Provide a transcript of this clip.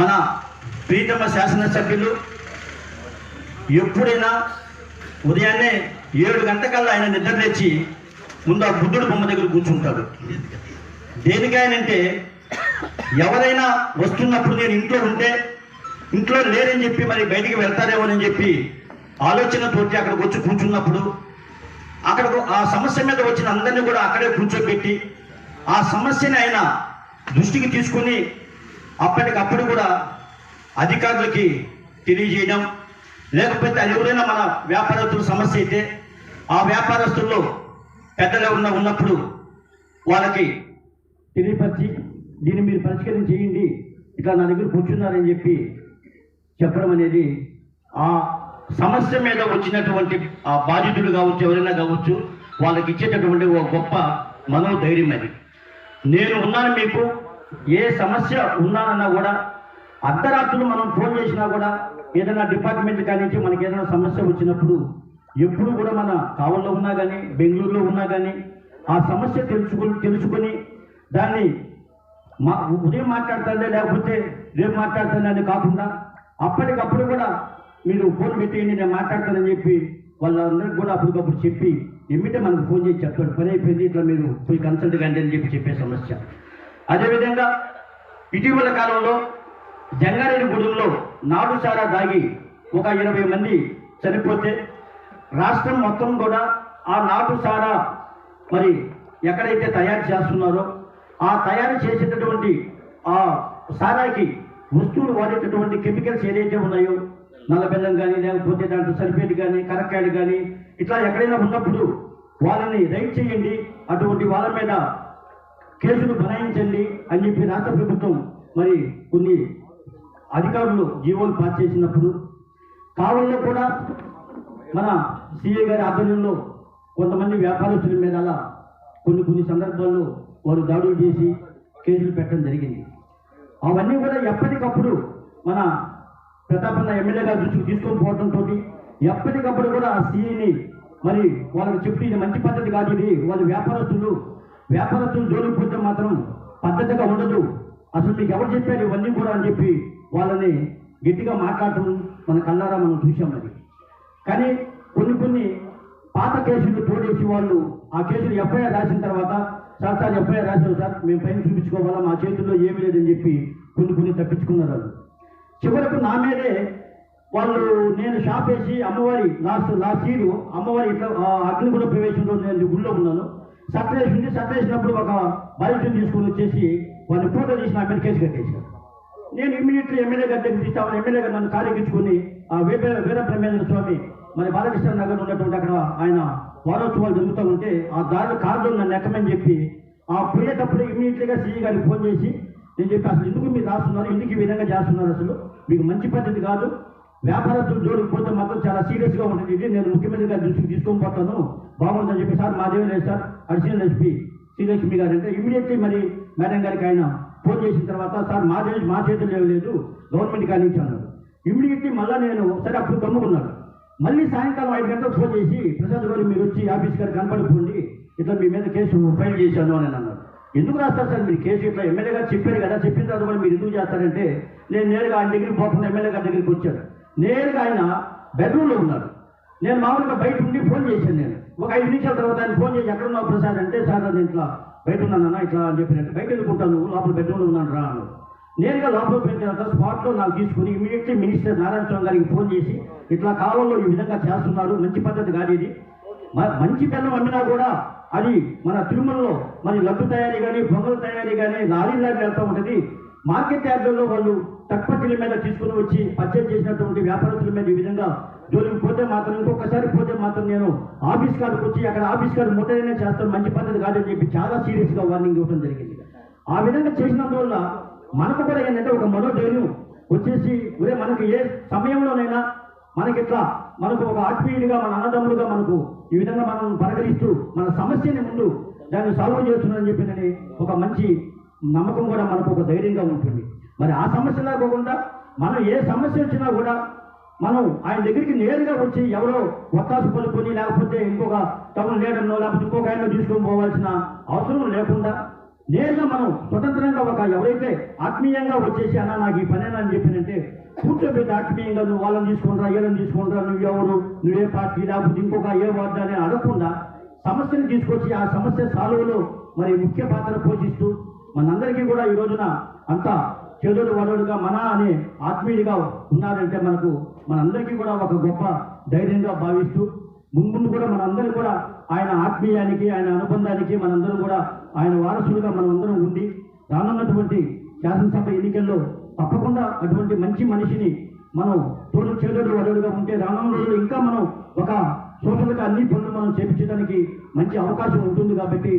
మన ప్రీతమ శాసనసభ్యులు ఎప్పుడైనా ఉదయాన్నే 7 గంటకల్లా ఆయన నిద్ర లేచి ముందు ఆ బుద్ధుడు బొమ్మ దగ్గర కూర్చుంటాడు. దేనికైనంటే ఎవరైనా వస్తున్నప్పుడు నేను ఇంట్లో ఉంటే ఇంట్లో లేరని చెప్పి మరి బయటికి వెళ్తారేమోనని చెప్పి ఆలోచనతోటి అక్కడికి వచ్చి కూర్చున్నప్పుడు అక్కడ ఆ సమస్య మీద వచ్చిన అందరినీ కూడా అక్కడే కూర్చోబెట్టి ఆ సమస్యని ఆయన దృష్టికి తీసుకొని అప్పటికప్పుడు కూడా అధికారులకి తెలియజేయడం, లేకపోతే అది ఎవరైనా మన వ్యాపారస్తుల సమస్య అయితే ఆ వ్యాపారస్తుల్లో పెద్దలు ఎవరన్నా ఉన్నప్పుడు వాళ్ళకి తెలియపరిచి దీన్ని మీరు పరిష్కారం చేయండి, ఇట్లా నా దగ్గర కూర్చున్నారని చెప్పి చెప్పడం అనేది ఆ సమస్య మీద వచ్చినటువంటి ఆ బాధితులు కావచ్చు, ఎవరైనా కావచ్చు, వాళ్ళకి ఇచ్చేటటువంటి ఒక గొప్ప మనోధైర్యం అది. నేను ఉన్నాను, మీకు ఏ సమస్య ఉన్నానన్నా కూడా అర్ధరాత్రులు మనం ఫోన్ చేసినా కూడా ఏదైనా డిపార్ట్మెంట్ కానించి మనకి ఏదైనా సమస్య వచ్చినప్పుడు ఎప్పుడు కూడా మన కావల్లో ఉన్నా కానీ బెంగళూరులో ఉన్నా కానీ ఆ సమస్య తెలుసుకొని దాన్ని ఉదయం మాట్లాడతానే లేకపోతే రేపు మాట్లాడతానే అని కాకుండా అప్పటికప్పుడు కూడా మీరు ఫోన్ పెట్టేయండి నేను మాట్లాడతానని చెప్పి వాళ్ళందరికీ కూడా అప్పటికప్పుడు చెప్పి ఎమ్మిటే మనకు ఫోన్ చేసి చెప్తాడు, పని అయిపోయింది, ఇట్లా మీరు పోయి కన్సల్ట్ కండి అని చెప్పి చెప్పే సమస్య. అదేవిధంగా ఇటీవల కాలంలో జంగారెడ్డిగూడెంలో నాటుసారా దాగి ఒక 20 మంది చనిపోతే రాష్ట్రం మొత్తం కూడా ఆ నాటుసారా మరి ఎక్కడైతే తయారు చేస్తున్నారో ఆ తయారు చేసేటటువంటి ఆ సారాకి వస్తువులు వాడేటటువంటి కెమికల్స్ ఏదైతే ఉన్నాయో నల్లబెల్లం కానీ లేకపోతే దాంట్లో సల్ఫేట్ కానీ కరక్కాయలు కానీ ఇట్లా ఎక్కడైనా ఉన్నప్పుడు వాళ్ళని రైడ్ చేయండి, అటువంటి వాళ్ళ మీద కేసులు బనాయించండి అని చెప్పి రాష్ట్ర ప్రభుత్వం మరి కొన్ని అధికారులు జీవోలు పాస్ చేసినప్పుడు కావల్లో కూడా మన సిఐ గారి ఆధ్వర్యంలో కొంతమంది వ్యాపారస్తుల మీద అలా కొన్ని సందర్భాల్లో వారు దాడులు చేసి కేసులు పెట్టడం జరిగింది. అవన్నీ కూడా ఎప్పటికప్పుడు మన ప్రతాపన్న ఎమ్మెల్యే గారి దృష్టికి తీసుకొని పోవడంతో ఎప్పటికప్పుడు కూడా ఆ సిఐని మరి వాళ్ళకి చెప్పి ఇది మంచి పద్ధతి కాదు, ఇది వాళ్ళు వ్యాపారస్తులు జోలికి పోతే మాత్రం పద్ధతిగా ఉండదు, అసలు మీకు ఎవరు చెప్పారు ఇవన్నీ కూడా అని చెప్పి వాళ్ళని గట్టిగా మాట్లాడటం మన కళ్ళారా మనం చూసాం. అది కానీ కొన్ని పాత కేసులు తోడేసి వాళ్ళు ఆ కేసులు ఎఫ్ఐఆర్ రాసిన తర్వాత సార్ ఎఫ్ఐఆర్ రాశారు సార్, మేము పైన చూపించుకోవాలా, మా చేతుల్లో ఏమీ లేదని చెప్పి కొన్ని తప్పించుకున్నారు వాళ్ళు. చివరకు నా మీదే వాళ్ళు నేను షాప్ వేసి అమ్మవారి లాస్ట్ ఇయర్ అమ్మవారి ఇట్లా అగ్నిగుణ ప్రవేశంలో నేను గుళ్ళో ఉన్నాను, సట్టేసినప్పుడు ఒక బాధ్యతను తీసుకొని వచ్చేసి వాళ్ళు ఫోటో తీసి నా మీద కేసు కట్టేశారు. నేను ఇమ్మీడియట్లీ ఎమ్మెల్యే గారి దగ్గర తీస్తామని ఎమ్మెల్యే గారు నన్ను కారెక్కించుకొని ఆ వీరబ్రహ్మేంద్ర స్వామి మరి బాలకృష్ణ నగర్ ఉన్నటువంటి అక్కడ ఆయన వారోత్సవాలు జరుగుతూ ఉంటే ఆ దారిలో కారులో నన్ను ఎక్కమని చెప్పి ఆ పోయేటప్పుడు ఇమ్మీడియట్లీగా సీఈ గారికి ఫోన్ చేసి నేను చెప్పి అసలు ఎందుకు మీరు రాస్తున్నారు, ఎందుకు ఈ విధంగా చేస్తున్నారు, అసలు మీకు మంచి పద్ధతి కాదు, వ్యాపారస్తులు జోలికి పోతే మాత్రం చాలా సీరియస్గా ఉంటుంది, ఇది నేను ముఖ్యమంత్రి గారి దృష్టికి తీసుకొని పోతాను బాగుంటుందని చెప్పి సార్ మాదేమీ లేదు సార్ అడిషనల్ ఎస్పీ శ్రీలక్ష్మి గారు అంటే ఇమ్మీడియట్లీ మరి మేడం గారికి ఆయన ఫోన్ చేసిన తర్వాత సార్ మా చేతులు ఏమి లేదు గవర్నమెంట్ కానించి అన్నారు. ఇమ్మీడియట్లీ మళ్ళీ నేను సరే అప్పుడు కమ్ముకున్నాను. మళ్ళీ సాయంకాలం 5 గంటలకు ఫోన్ చేసి ప్రసాద్ గారు మీరు వచ్చి ఆఫీస్ గారు కనపడుకోండి, ఇట్లా మీ మీద కేసు ఫైల్ చేశాను అని అన్నారు. ఎందుకు రాస్తారు సార్ మీరు కేసు, ఇట్లా ఎమ్మెల్యే గారు చెప్పారు కదా, చెప్పిన తర్వాత కూడా మీరు ఎందుకు చేస్తారంటే నేను నేరుగా ఆయన దగ్గరికి పోకుండా ఎమ్మెల్యే గారి దగ్గరికి వచ్చాడు. నేరుగా ఆయన బెడ్రూమ్లో ఉన్నాడు, నేను మామూలుగా బయట ఉండి ఫోన్ చేశాను. నేను ఒక 5 నిమిషాల తర్వాత ఆయన ఫోన్ చేసి ఎక్కడ ఉన్నావు ప్రసాద్ అంటే సార్ నేను ఇట్లా బయట ఉన్నానన్నా ఇట్లా అని చెప్పినట్టు బయట ఎందుకుంటాను లోపల బెడ్రూమ్లో ఉన్నాను రా అన్నాడు. నేరుగా లోపల పోయిన తర్వాత స్పాట్లో నాకు తీసుకుని ఇమీడియట్లీ మినిస్టర్ నారాయణ స్వామి గారికి ఫోన్ చేసి ఇట్లా కావాలో ఈ విధంగా చేస్తున్నారు, మంచి పద్ధతి కాదు ఇది, మంచి బెల్లం అమ్మినా కూడా అది మన తిరుమలలో మరి లడ్డు తయారీ కానీ పొంగల్ తయారీ కానీ లారీలు వెళ్తూ ఉంటుంది, మార్కెట్ యార్డుల్లో వాళ్ళు తక్కువ చిల్ల మీద తీసుకుని వచ్చి పర్చేజ్ చేసినటువంటి వ్యాపారస్తుల మీద ఈ విధంగా జోలికి పోతే మాత్రం ఇంకొకసారి పోతే మాత్రం నేను ఆఫీస్ కాడికి వచ్చి అక్కడ ఆఫీస్ కాడు ముట్టడనే చేస్తాను, మంచి పద్ధతి కాదని చెప్పి చాలా సీరియస్గా వార్నింగ్ ఇవ్వడం జరిగింది. ఆ విధంగా చేసినందువల్ల మనకు కూడా ఏంటంటే ఒక మనోధైర్యం వచ్చేసి ఒరే మనకు ఏ సమయంలోనైనా మనకి ఇట్లా మనకు ఒక ఆత్మీయుడిగా మన అన్నదమ్ములుగా మనకు ఈ విధంగా మనం పలకరిస్తూ మన సమస్యని ముందు దాన్ని సాల్వ్ చేస్తున్నారని చెప్పినని ఒక మంచి నమ్మకం కూడా మనకు ఒక ధైర్యంగా ఉంటుంది. మరి ఆ సమస్యలా కాకుండా మనం ఏ సమస్య వచ్చినా కూడా మనం ఆయన దగ్గరికి నేరుగా వచ్చి ఎవరో ఒత్తాసు పలుకొని లేకపోతే ఇంకొక టౌన్ లీడర్నో లేకపోతే ఇంకొక ఆయనో తీసుకొని పోవాల్సిన అవసరం లేకుండా నేరుగా మనం స్వతంత్రంగా ఒక ఎవరైతే ఆత్మీయంగా వచ్చేసి అన్న నాకు ఈ పనేనా అని చెప్పినంటే కూర్చోబెట్టి ఆత్మీయంగా నువ్వు వాళ్ళని తీసుకుంటా వీళ్ళని తీసుకుంటా నువ్వు ఎవరు నువ్వే పార్టీ లేకపోతే ఇంకొక ఏ వార్డు అని అడగకుండా సమస్యను తీసుకొచ్చి ఆ సమస్య సాల్వ్లో మరి ముఖ్య పాత్ర పోషిస్తూ మనందరికీ కూడా ఈ రోజున అంతా చేదోడు వదోడుగా మన అనే ఆత్మీయుడిగా ఉన్నారంటే మనందరికీ కూడా ఒక గొప్ప ధైర్యంగా భావిస్తూ ముందు కూడా మనందరం కూడా ఆయన ఆత్మీయానికి ఆయన అనుబంధానికి మనందరం కూడా ఆయన వారసులుగా మనమందరం ఉండి రానున్నటువంటి శాసనసభ ఎన్నికల్లో తప్పకుండా అటువంటి మంచి మనిషిని మనం చేదోడు వదోడుగా ఉంటే రానున్న రోజుల్లో ఇంకా మనం ఒక సోషల్గా అన్ని పనులు మనం చేపించడానికి మంచి అవకాశం ఉంటుంది కాబట్టి